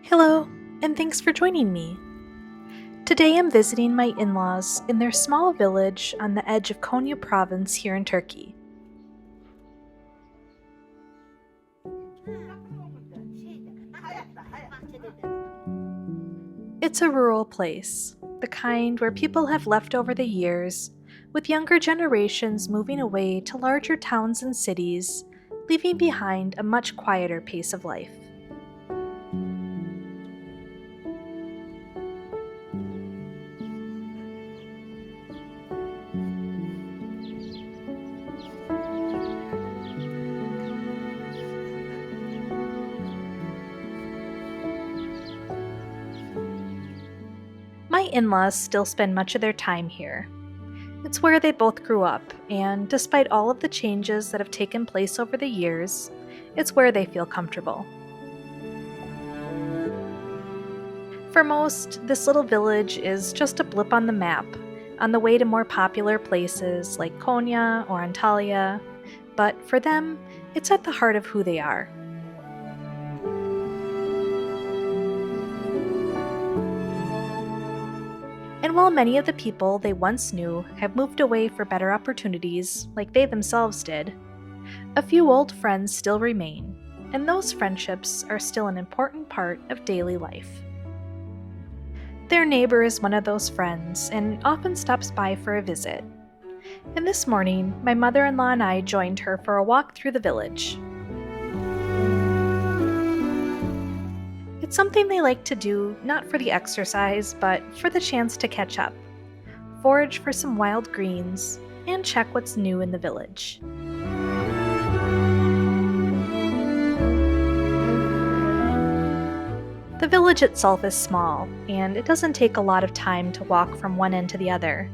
Hello, and thanks for joining me. Today I'm visiting my in-laws in their small village on the edge of Konya province here in Turkey. It's a rural place, the kind where people have left over the years, with younger generations moving away to larger towns and cities, leaving behind a much quieter pace of life. My in-laws still spend much of their time here. It's where they both grew up, and despite all of the changes that have taken place over the years, it's where they feel comfortable. For most, this little village is just a blip on the map, on the way to more popular places like Konya or Antalya, but for them, it's at the heart of who they are. And while many of the people they once knew have moved away for better opportunities, like they themselves did, a few old friends still remain, and those friendships are still an important part of daily life. Their neighbor is one of those friends and often stops by for a visit. And this morning, my mother-in-law and I joined her for a walk through the village. It's something they like to do not for the exercise, but for the chance to catch up, forage for some wild greens, and check what's new in the village. The village itself is small, and it doesn't take a lot of time to walk from one end to the other,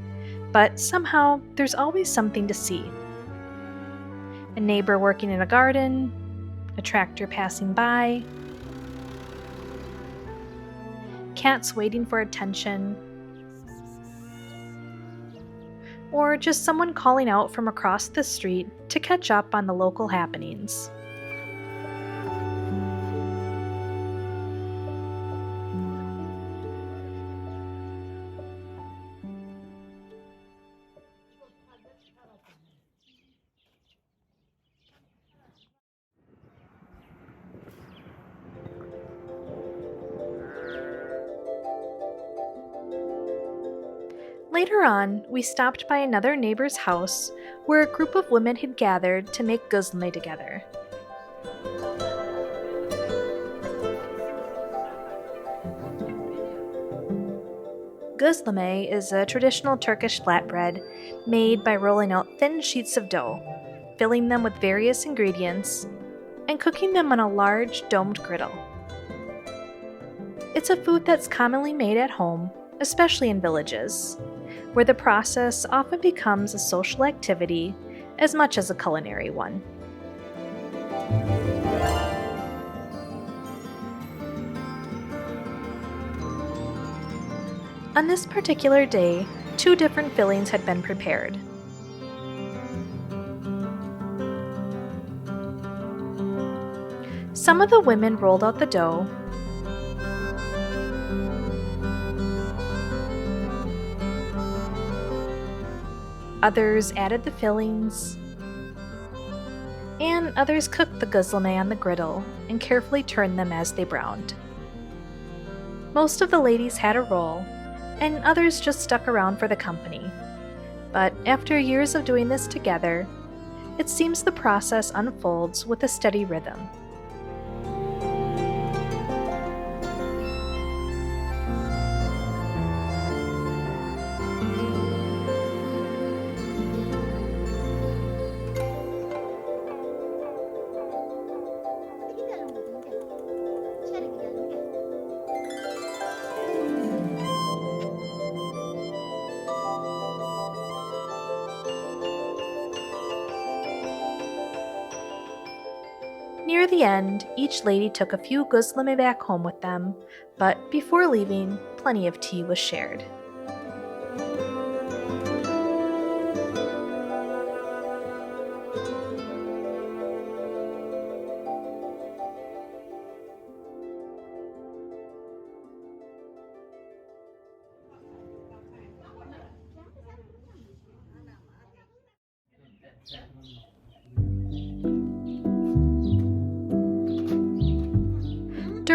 but somehow there's always something to see. A neighbor working in a garden, a tractor passing by, cats waiting for attention, or just someone calling out from across the street to catch up on the local happenings. Later on, we stopped by another neighbor's house where a group of women had gathered to make guzme together. Guzleme is a traditional Turkish flatbread made by rolling out thin sheets of dough, filling them with various ingredients, and cooking them on a large domed griddle. It's a food that's commonly made at home, especially in villages, where the process often becomes a social activity as much as a culinary one. On this particular day, 2 different fillings had been prepared. Some of the women rolled out the dough, others added the fillings, and others cooked the guzleme on the griddle and carefully turned them as they browned. Most of the ladies had a role, and others just stuck around for the company. But after years of doing this together, it seems the process unfolds with a steady rhythm. Near the end, each lady took a few guzleme back home with them, but before leaving, plenty of tea was shared.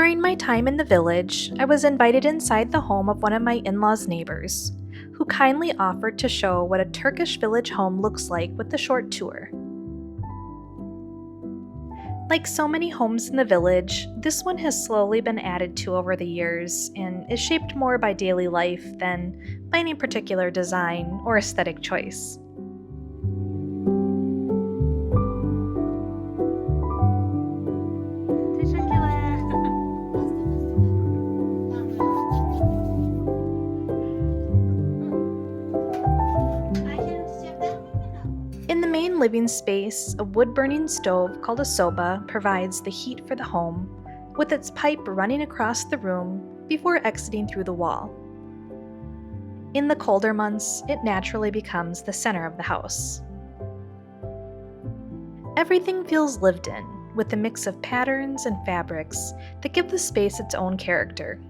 During my time in the village, I was invited inside the home of one of my in-laws' neighbors, who kindly offered to show what a Turkish village home looks like with a short tour. Like so many homes in the village, this one has slowly been added to over the years and is shaped more by daily life than by any particular design or aesthetic choice. In the main living space, a wood-burning stove called a soba provides the heat for the home, with its pipe running across the room before exiting through the wall. In the colder months, it naturally becomes the center of the house. Everything feels lived in, with a mix of patterns and fabrics that give the space its own character.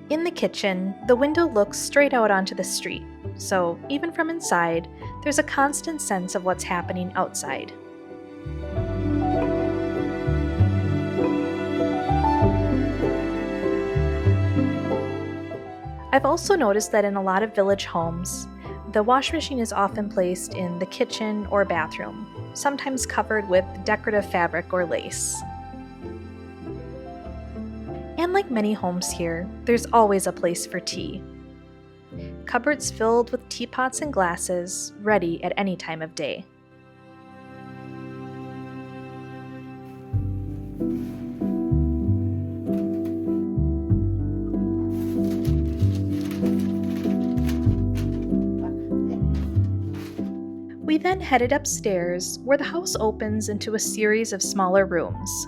In the kitchen, the window looks straight out onto the street, so even from inside, there's a constant sense of what's happening outside. I've also noticed that in a lot of village homes, the wash machine is often placed in the kitchen or bathroom, sometimes covered with decorative fabric or lace. And like many homes here, there's always a place for tea. Cupboards filled with teapots and glasses, ready at any time of day. We then headed upstairs, where the house opens into a series of smaller rooms.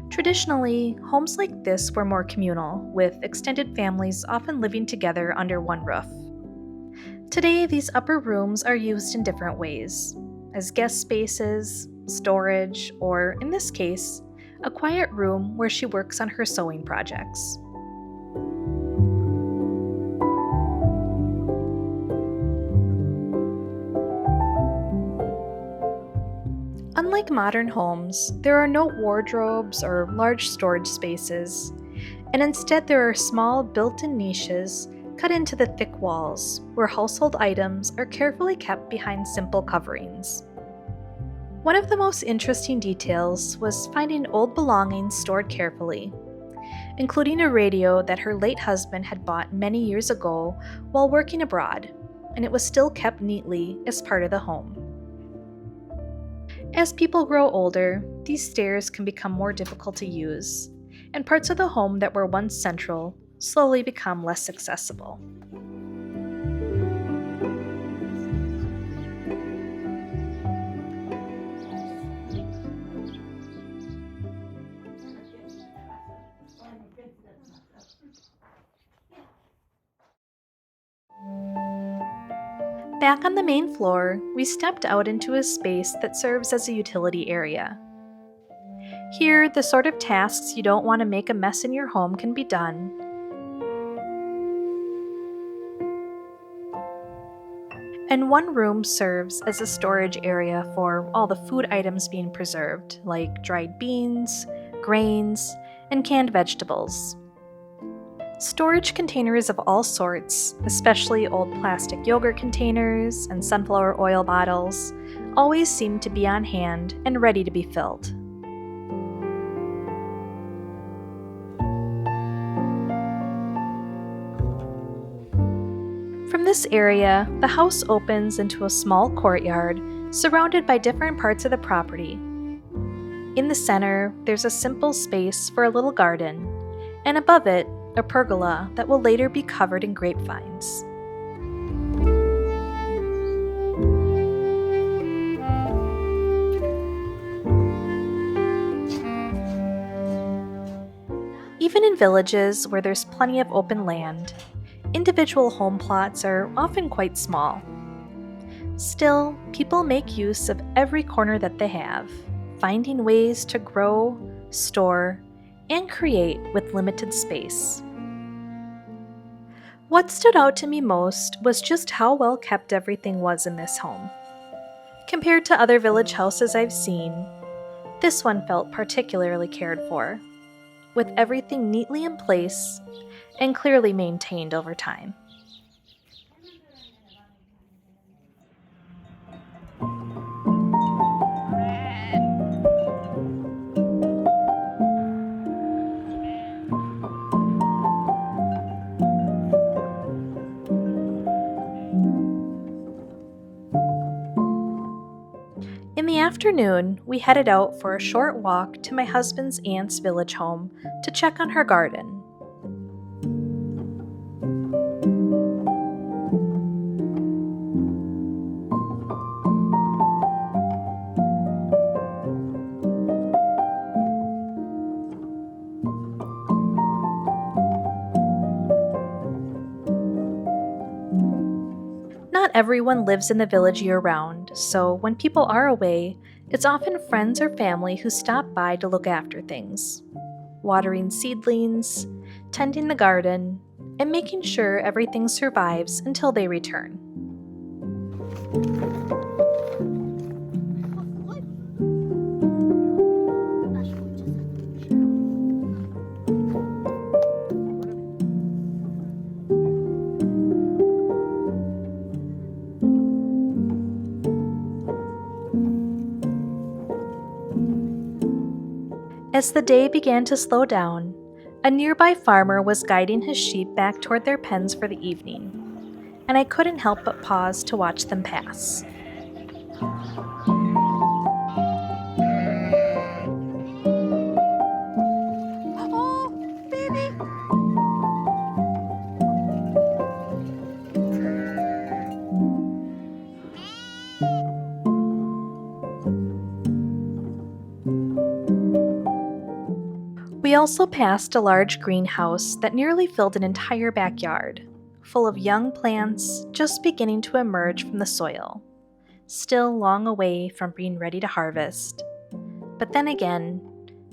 Traditionally, homes like this were more communal, with extended families often living together under one roof. Today, these upper rooms are used in different ways, as guest spaces, storage, or, in this case, a quiet room where she works on her sewing projects. Unlike modern homes, there are no wardrobes or large storage spaces, and instead there are small built-in niches cut into the thick walls where household items are carefully kept behind simple coverings. One of the most interesting details was finding old belongings stored carefully, including a radio that her late husband had bought many years ago while working abroad, and it was still kept neatly as part of the home. As people grow older, these stairs can become more difficult to use, and parts of the home that were once central slowly become less accessible. Back on the main floor, we stepped out into a space that serves as a utility area. Here, the sort of tasks you don't want to make a mess in your home can be done. And one room serves as a storage area for all the food items being preserved, like dried beans, grains, and canned vegetables. Storage containers of all sorts, especially old plastic yogurt containers and sunflower oil bottles, always seem to be on hand and ready to be filled. From this area, the house opens into a small courtyard surrounded by different parts of the property. In the center, there's a simple space for a little garden, and above it, a pergola that will later be covered in grapevines. Even in villages where there's plenty of open land, individual home plots are often quite small. Still, people make use of every corner that they have, finding ways to grow, store, and create with limited space. What stood out to me most was just how well kept everything was in this home. Compared to other village houses I've seen, this one felt particularly cared for, with everything neatly in place and clearly maintained over time. In the afternoon, we headed out for a short walk to my husband's aunt's village home to check on her garden. Not everyone lives in the village year-round, so when people are away, it's often friends or family who stop by to look after things, watering seedlings, tending the garden, and making sure everything survives until they return. As the day began to slow down, a nearby farmer was guiding his sheep back toward their pens for the evening, and I couldn't help but pause to watch them pass. We also passed a large greenhouse that nearly filled an entire backyard, full of young plants just beginning to emerge from the soil, still long away from being ready to harvest. But then again,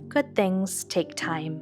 good things take time.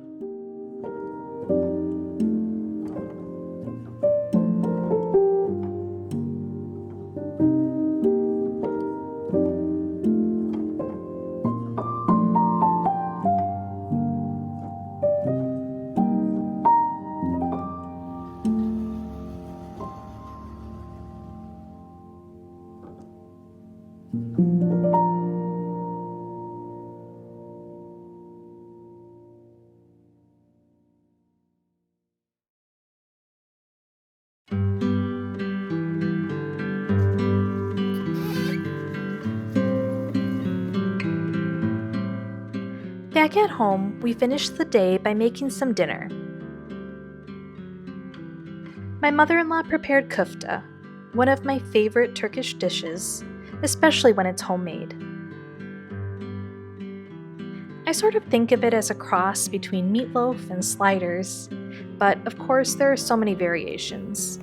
Back at home, we finished the day by making some dinner. My mother-in-law prepared kufta, one of my favorite Turkish dishes, especially when it's homemade. I sort of think of it as a cross between meatloaf and sliders, but of course there are so many variations.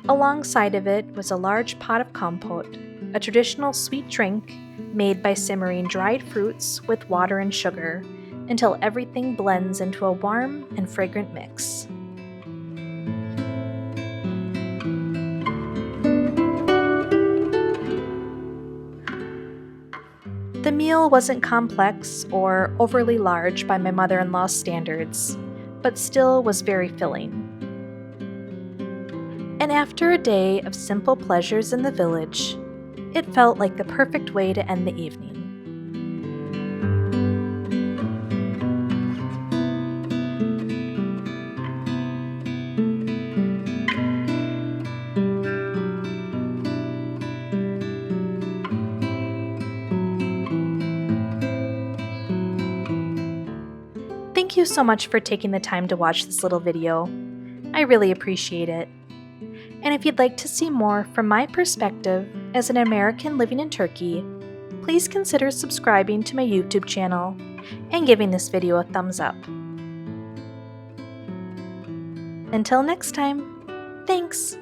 Alongside of it was a large pot of compote, a traditional sweet drink made by simmering dried fruits with water and sugar until everything blends into a warm and fragrant mix. The meal wasn't complex or overly large by my mother-in-law's standards, but still was very filling. And after a day of simple pleasures in the village, it felt like the perfect way to end the evening. so much for taking the time to watch this little video. I really appreciate it. And if you'd like to see more from my perspective as an American living in Turkey, please consider subscribing to my YouTube channel and giving this video a thumbs up. Until next time, thanks!